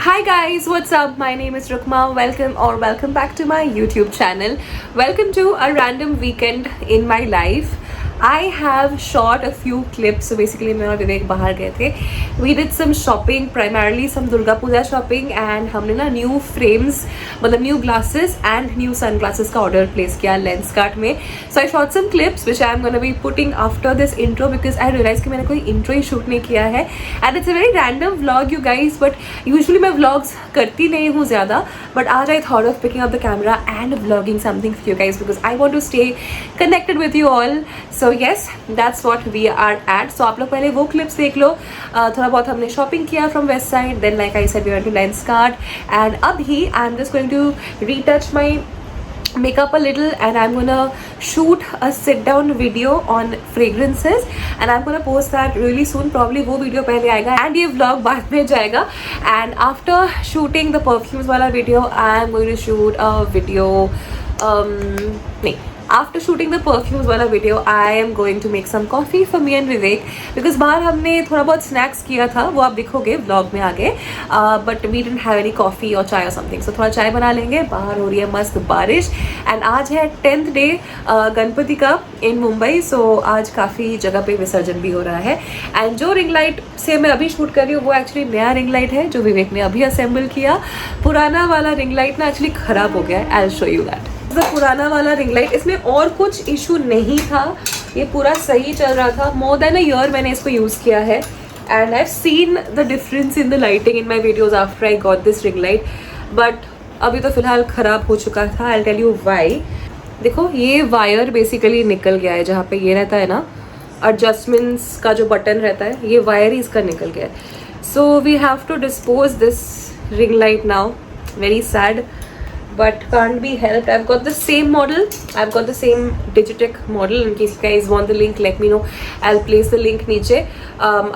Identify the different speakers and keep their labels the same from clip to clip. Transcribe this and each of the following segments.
Speaker 1: Hi guys, what's up? My name is Rukma. Welcome back to my YouTube channel. Welcome to a random weekend in my life. I have shot a few clips. So basically मैं और विवेक बाहर गए थे. We did some shopping, primarily some Durga Puja shopping, and हमने ना new frames, मतलब new glasses and new sunglasses का order place किया Lenskart में. So I shot some clips which I am gonna be putting after this intro because I realized कि मैंने कोई intro ही shoot नहीं किया है. And it's a very random vlog, you guys. But usually मैं vlogs करती नहीं हूँ ज़्यादा. But आज I thought of picking up the camera and vlogging something for you guys because I want to stay connected with you all. So yes, that's what we are at. So आप लोग पहले वो clips देख लो. थोड़ा बहुत हमने shopping किया from West Side. Then like I said, we went to Lenskart. And अभी I'm just going to retouch my makeup a little and I'm gonna shoot a sit down video on fragrances and I'm gonna post that really soon. Probably वो video पहले आएगा and ये vlog बाद में जाएगा. And after shooting the perfumes वाला video, I'm going to shoot a video नहीं, after shooting the perfumes वाला video, I am going to make some coffee for me and Vivek because बाहर हमने थोड़ा बहुत snacks किया था, वो आप दिखोगे vlog में आगे. But we didn't have any coffee or chai or something, so थोड़ा चाय बना लेंगे. बाहर हो रही है मस्त बारिश and आज है 10th day गणपति का in मुंबई. So आज काफ़ी जगह पे विसर्जन भी हो रहा है. And जो रिंग लाइट से मैं अभी शूट कर रही हूँ वो एक्चुअली नया रिंग लाइट है जो विवेक ने अभी असेंबल किया. पुराना वाला रिंग लाइट ना एक्चुअली ख़राब हो गया है. I'll show you that. पुराना वाला रिंग लाइट, इसमें और कुछ इशू नहीं था, ये पूरा सही चल रहा था. मोर देन अ ईयर मैंने इसको यूज़ किया है and I have seen the difference in the lighting in my videos after I got this ring light. But अभी तो फिलहाल ख़राब हो चुका था. I tell you why. देखो ये वायर बेसिकली निकल गया है, जहाँ पे ये रहता है ना एडजस्टमेंट्स का जो बटन रहता है, ये वायर ही इसका निकल गया है. So we have to dispose this ring light now. Very sad but can't be helped. I've got the same model. I've got the same Digitech model. In case you guys want the link, let me know. I'll place the link नीचे.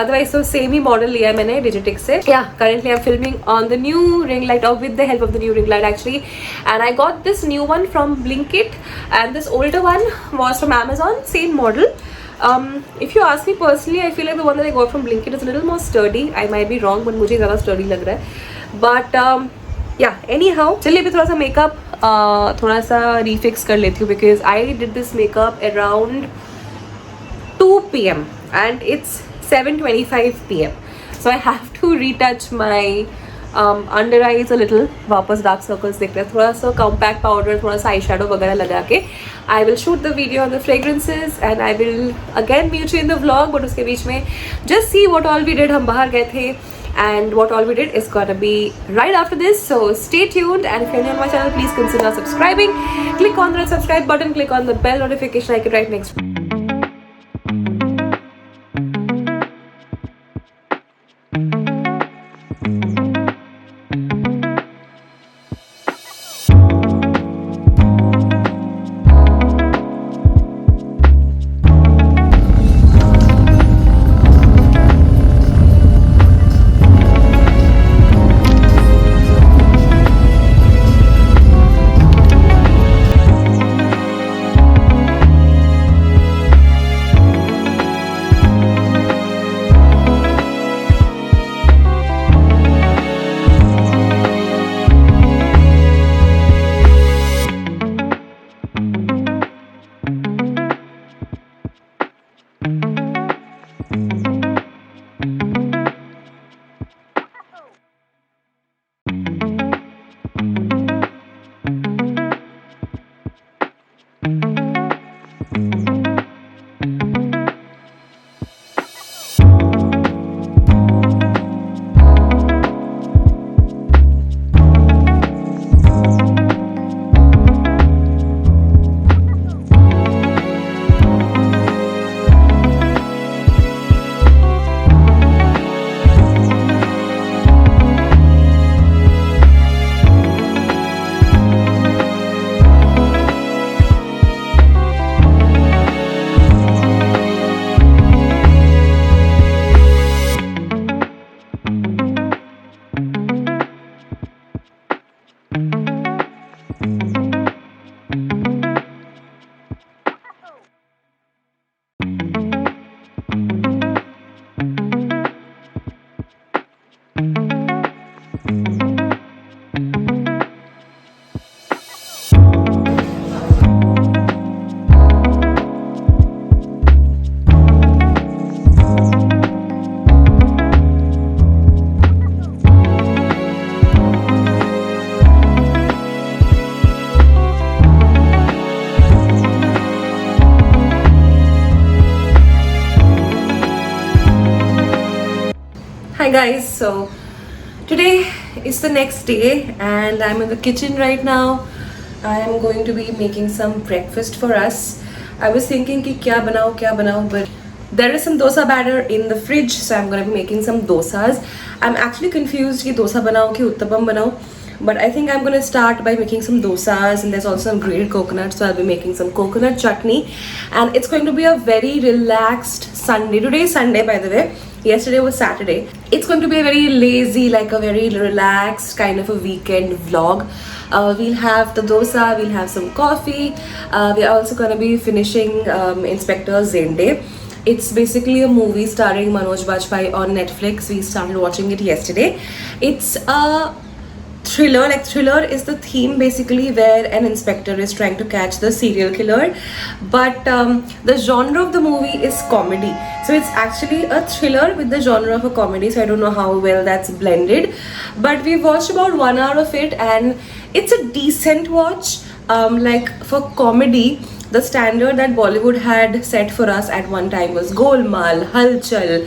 Speaker 1: Otherwise so same ही model लिया है मैंने Digitech से. Yeah, currently I'm filming on the new ring light, or with the help of the new ring light actually. And I got this new one from Blinkit, and this older one was from Amazon. Same model. If you ask me personally, I feel like the one that I got from Blinkit is a little more sturdy. I might be wrong, but मुझे ज़्यादा sturdy लग रहा है. But any how चलिए अभी थोड़ा सा makeup थोड़ा सा रिफिक्स कर लेती हूँ because I did this makeup around 2 PM and it's 7:25 PM. So I have to retouch my under eyes a little. वापस डार्क सर्कल्स दिख रहे हैं. थोड़ा सा कॉम्पैक्ट पाउडर, थोड़ा सा आई शेडो वगैरह लगा के I will shoot the video on the fragrances and I will again meet you in the vlog. But उसके बीच में just see what all we did. हम बाहर गए थे and what all we did is gonna be right after this, so stay tuned. And if you're new on my channel, please consider subscribing. Click on the subscribe button, click on the bell notification icon right next. guys, so today is the next day and I'm in the kitchen right now. I am going to be making some breakfast for us. I was thinking ki kya banao, but there is some dosa batter in the fridge, so I'm going to be making some dosas. I'm actually confused ki dosa banao ki uttapam banao, but I think I'm going to start by making some dosas, and there's also some grated coconut, so I'll be making some coconut chutney. And it's going to be a very relaxed Sunday. Today is Sunday, by the way. Yesterday was Saturday. It's going to be a very lazy, like a very relaxed kind of a weekend vlog. We'll have the dosa, we'll have some coffee. We're also going to be finishing Inspector Zende. It's basically a movie starring Manoj Bajpayee on Netflix. We started watching it yesterday. It's a thriller. Like, thriller is the theme basically, where an inspector is trying to catch the serial killer, but the genre of the movie is comedy, so it's actually a thriller with the genre of a comedy. So I don't know how well that's blended, but we watched about 1 hour of it and it's a decent watch. Like, for comedy, the standard that Bollywood had set for us at one time was Golmaal, Halchal,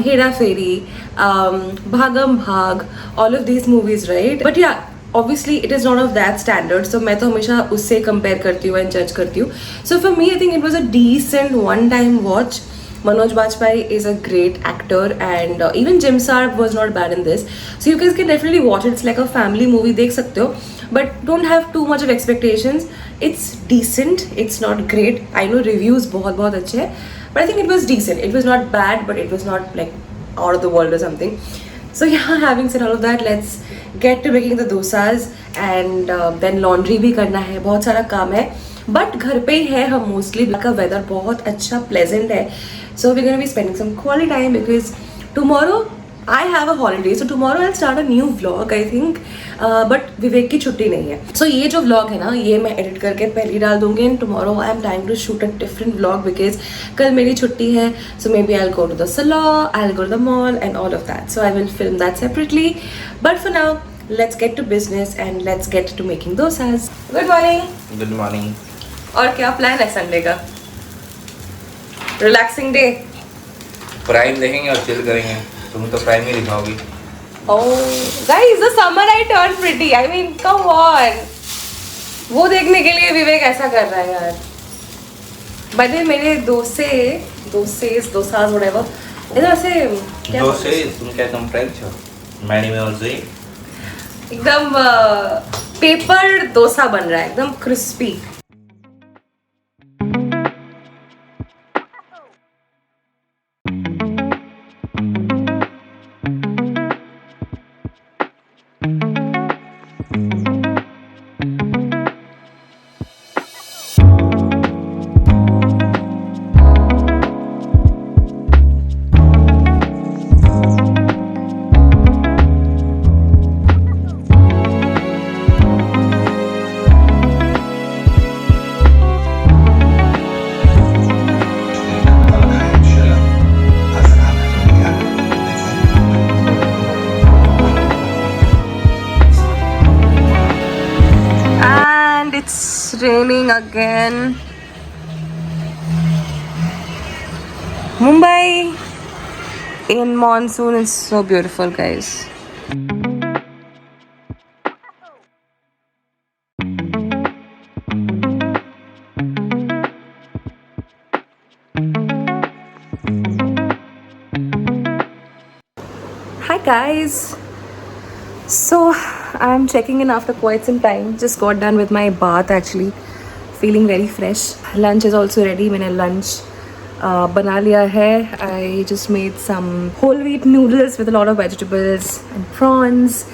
Speaker 1: Hera Fairy, Bhagam Bhag, all of these movies, right? But yeah, obviously it is not of that standard, so मैं तो हमेशा उससे compare करती हूँ and judge करती हूँ. So for me, I think it was a decent one-time watch. Manoj Bajpayee is a great actor, and even Jim Sarb was not bad in this. So you guys can definitely watch it. It's like a family movie, देख सकते हो. But don't have too much of expectations. It's decent. It's not great. I know reviews बहुत अच्छे हैं, but I think it was decent. It was not bad, but it was not like out of the world or something. So yeah, having said all of that, let's get to making the dosas, and then laundry भी करना है, बहुत सारा काम है. But घर पे ही है हम mostly. का weather बहुत अच्छा pleasant है. So we're gonna be spending some quality time because tomorrow I have a holiday, so tomorrow I'll start a new vlog, I think. But विवेक की छुट्टी नहीं है. So ये जो vlog है ना, ये मैं edit करके पहले डाल दूँगी, and tomorrow I am trying to shoot a different vlog because कल मेरी छुट्टी है. So maybe I'll go to the salon, I'll go to the mall and all of that. So I will film that separately. But for now, let's get to business and let's get to making dosas. Good morning.
Speaker 2: Good morning.
Speaker 1: और क्या plan है Sunday का? Relaxing day.
Speaker 2: Prime देखेंगे और chill करेंगे. तुम तो prime ही दिखाओगी.
Speaker 1: Oh, guys, the summer I turned pretty. I mean, come on. वो देखने के लिए विवेक ऐसा कर रहा है यार. By the way, मेरे dosas, whatever. इधर से क्या?
Speaker 2: डोसे, तुम फ्रेंच हो? मैनी में और जी.
Speaker 1: एकदम पेपर डोसा बन रहा है, एकदम crispy. It's raining again. Mumbai in monsoon is so beautiful, guys. Hi guys. So I'm checking in after quite some time. Just got done with my bath actually. Feeling very fresh. Lunch is also ready. मैंने lunch बना लिया है. I just made some whole wheat noodles with a lot of vegetables and prawns.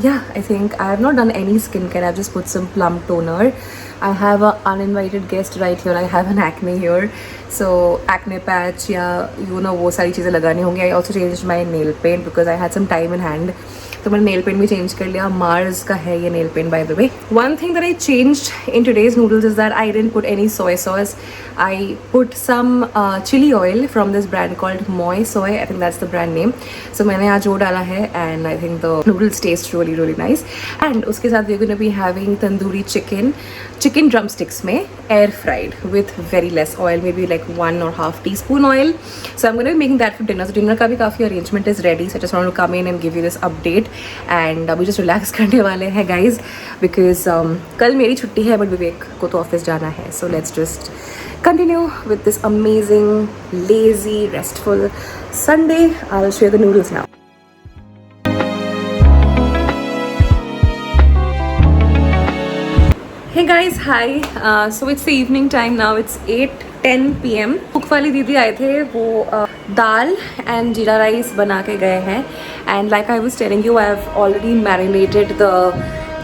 Speaker 1: Yeah, I think I have not done any skincare. I've just put some plum toner. I have an uninvited guest right here. I have an acne here. So acne patch या you know वो सारी चीज़ें लगानी होंगी. I also changed my nail paint because I had some time in hand. तो मैंने nail paint भी change कर लिया. मार्स का है ये nail paint by the way. One thing that I changed in today's noodles is that I didn't put any soy sauce. I put some chilli oil from this brand called Moy Soy. I think that's the brand name. So मैंने आज वो डाला है and I think the noodles taste really really nice. And उसके साथ we are gonna be having tandoori chicken drumsticks में air fried with very less oil, maybe like 1.5 teaspoon oil. So I am gonna be making that for dinner. सो dinner का भी काफ़ी arrangement is ready. So just want to come in and give you this update. And अभी just relax करने वाले हैं guys, because कल मेरी छुट्टी है बट विवेक को तो ऑफिस जाना है. So let's just continue with this amazing, lazy, restful Sunday. I'll show you the noodles now. Hey guys, hi. So it's the evening time now. It's 8:10 p.m. Cook वाली दीदी आए थे, वो दाल एंड जीरा राइस बना के गए हैं. And like I was telling you, I have already marinated the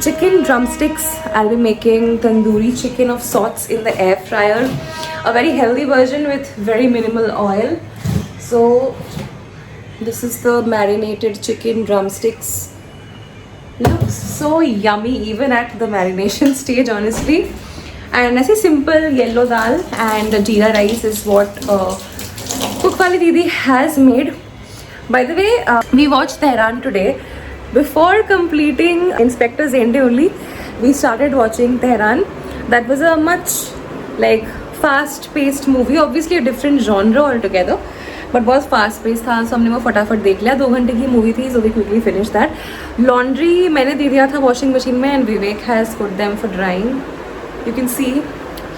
Speaker 1: chicken drumsticks. I'll be making tandoori chicken of sorts in the air fryer. A very healthy version with very minimal oil. So this is the marinated chicken drumsticks. Looks so yummy even at the marination stage, honestly. And ऐसे simple yellow dal and jeera rice is what cook wali didi has made. By the way, we watched Tehran today. Before completing Inspector Zende only, we started watching Tehran. That was a much like fast-paced movie. Obviously a different genre altogether, but बहुत fast-paced था. So हमने वो फटाफट देख लिया. 2 घंटे की movie थी, so we quickly finished that. Laundry मैंने दे दिया था washing machine में, and Vivek has put them for drying. You can see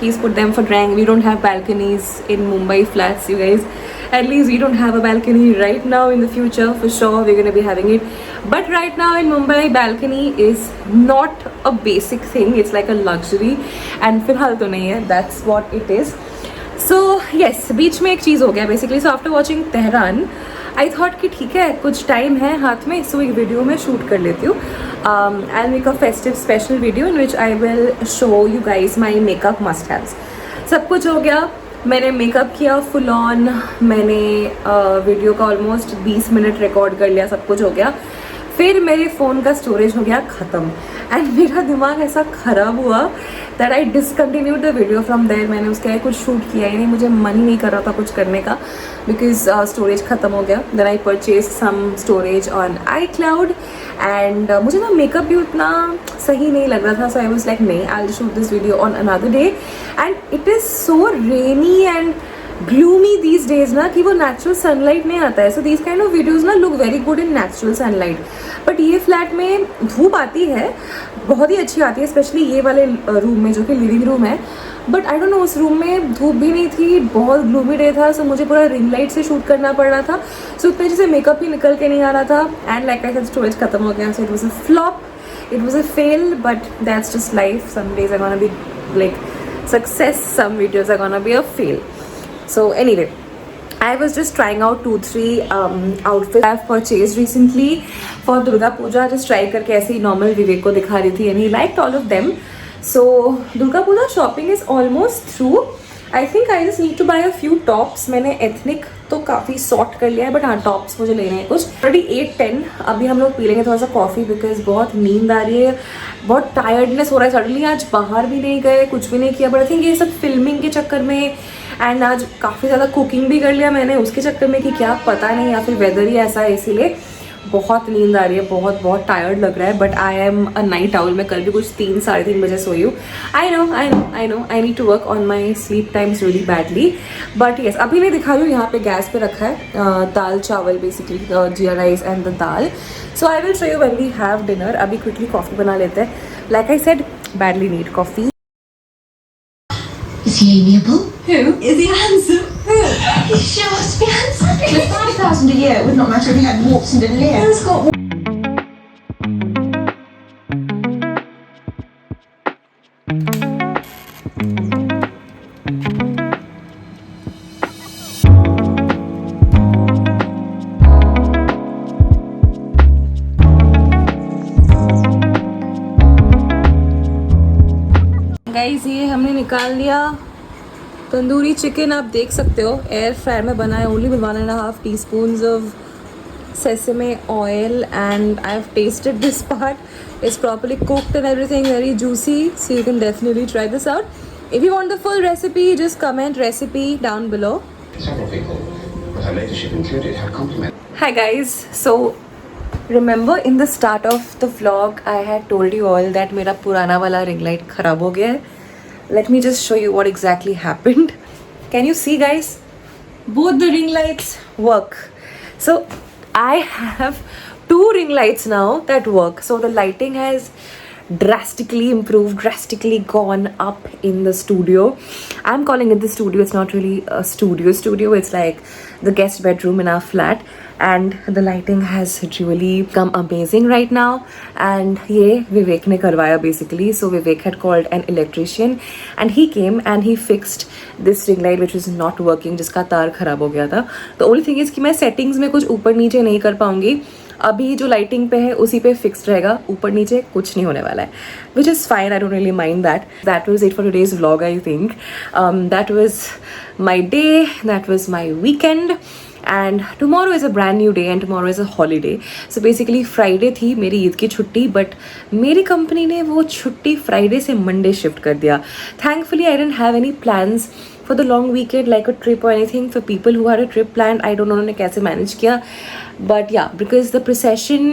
Speaker 1: he's put them for drying. We don't have balconies in Mumbai flats, you guys. At least we don't have a balcony right now. In the future, for sure, we're going to be having it. But right now in Mumbai, balcony is not a basic thing. It's like a luxury. And फिलहाल तो नहीं है. That's what it is. So yes, बीच में एक चीज़ हो गया basically. So after watching Tehran, I thought कि ठीक है, कुछ टाइम है हाथ में, so एक वीडियो में शूट कर लेती हूँ. I'll make a festive special video in which I will show you guys my makeup must-haves. सब कुछ हो गया. मैंने मेकअप किया फुल ऑन. मैंने वीडियो का ऑलमोस्ट 20 मिनट रिकॉर्ड कर लिया. सब कुछ हो गया. फिर मेरे फ़ोन का स्टोरेज हो गया ख़त्म. एंड मेरा दिमाग ऐसा ख़राब हुआ that I discontinued the video from there. मैंने उसके आगे कुछ शूट किया ही नहीं. मुझे मन ही नहीं कर रहा था कुछ करने का, बिकॉज स्टोरेज ख़त्म हो गया. Then I purchase some storage on iCloud. And मुझे ना मेकअप भी उतना सही नहीं लग रहा था. सो आई वाज लाइक नहीं, I will shoot this video on another day. And it is so rainy and gloomy these days ना कि वो नेचुरल सनलाइट नहीं आता है. So these kind of videos ना look very good in natural sunlight. But ये flat में धूप आती है, बहुत ही अच्छी आती है, स्पेशली ये वाले रूम में जो कि लिविंग रूम है. बट आई डोंट नो, उस रूम में धूप भी नहीं थी, बहुत ग्लूमी डे था. सो मुझे पूरा रिंग लाइट से शूट करना पड़ रहा था. सो उतने जैसे मेकअप ही निकल के नहीं आ रहा था. And like I said, storage खत्म हो गया. So it was a flop, it was a fail. But that's just life. Some days are gonna be like success, some videos are gonna be a fail. So anyway, I was just trying out 2-3 outfits I've purchased recently for Durga Puja. Just try करके ऐसे ही normal विवेक को दिखा रही थी and he liked all of them. So Durga Puja shopping is almost through. I think I just need to buy a few tops. मैंने ethnic तो काफ़ी sort कर लिया है, बट हाँ टॉप्स मुझे लेने हैं कुछ. ऑलरेडी 8:10. अभी हम लोग पी लेंगे थोड़ा सा कॉफ़ी, बिकॉज बहुत नींद आ रही है, बहुत टायर्डनेस हो रहा है सडनली. आज बाहर भी नहीं गए, कुछ भी नहीं किया. बट आई थिंक ये सब फिल्मिंग के चक्कर में, एंड आज काफ़ी ज़्यादा कुकिंग भी कर लिया मैंने उसके चक्कर में कि क्या पता नहीं, या फिर वेदर ही ऐसा है इसीलिए बहुत नींद आ रही है, बहुत बहुत टायर्ड लग रहा है. But I am a night owl. मैं कल भी कुछ 3-3:30 बजे सोई हूँ. I know I need to work on my sleep times really badly. But yes, अभी मैं दिखा रही हूँ, यहाँ पे गैस पे रखा है दाल चावल, basically jeera rice and the dal. So I will show you when we have dinner. अभी क्विकली कॉफ़ी बना लेते हैं. Like I said, badly need coffee.
Speaker 3: Is he amiable?
Speaker 4: Who? Is he handsome? Who?
Speaker 3: He sure must be handsome.
Speaker 4: With 5,000 a year, it would not matter if he had warts and didn't live. Who's got
Speaker 1: guys, ये हमने निकाल लिया tandoori chicken. आप देख सकते हो air fryer में बना है. Only 1.5 teaspoons of sesame oil, and I've tasted this part. It's properly cooked and everything, very juicy. So you can definitely try this out. If you want the full recipe, just comment recipe down below.
Speaker 5: Several people, with her leadership included, have complimented.
Speaker 1: Hi guys, so remember in the start of the vlog I had told you all that मेरा पुराना वाला ring light खराब हो गया है. Let me just show you what exactly happened. Can you see guys? Both the ring lights work. So I have 2 ring lights now that work. So the lighting has drastically improved, drastically gone up in the studio. I'm calling it the studio. It's not really a studio. It's like the guest bedroom in our flat, and the lighting has really come amazing right now. And ye Vivek ne karwaya basically. So Vivek had called an electrician and he came and he fixed this ring light which was not working, जिसका तार खराब हो गया था. The only thing is कि मैं settings में कुछ ऊपर नीचे नहीं कर पाऊंगी. अभी जो लाइटिंग पे है उसी पे फिक्स्ड रहेगा, ऊपर नीचे कुछ नहीं होने वाला है, which is fine. I don't really mind that. That was it for today's vlog. I think that was my day, that was my weekend, and tomorrow is a brand new day and tomorrow is a holiday. So basically Friday थी मेरी ईद की छुट्टी, but मेरी company ने वो छुट्टी Friday से Monday shift कर दिया. Thankfully I didn't have any plans for the long weekend like a trip or anything. For people who had a trip planned, I don't know उन्होंने कैसे manage किया, but yeah, because the procession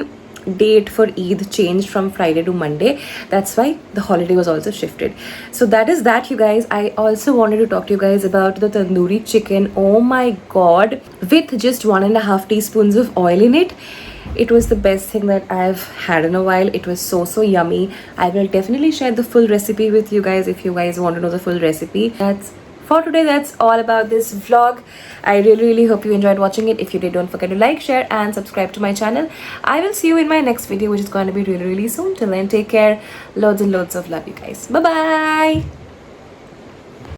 Speaker 1: date for Eid changed from Friday to Monday, that's why the holiday was also shifted. So that is that, you guys. I also wanted to talk to you guys about the tandoori chicken. Oh my god, with just 1.5 teaspoons of oil in it. It was the best thing that I've had in a while. It was so yummy. I will definitely share the full recipe with you guys if you guys want to know the full recipe. For today, that's all about this vlog. I really hope you enjoyed watching it. If you did, don't forget to like, share and subscribe to my channel. I will see you in my next video, which is going to be really soon. Till then, take care. Loads and loads of love, you guys. Bye bye.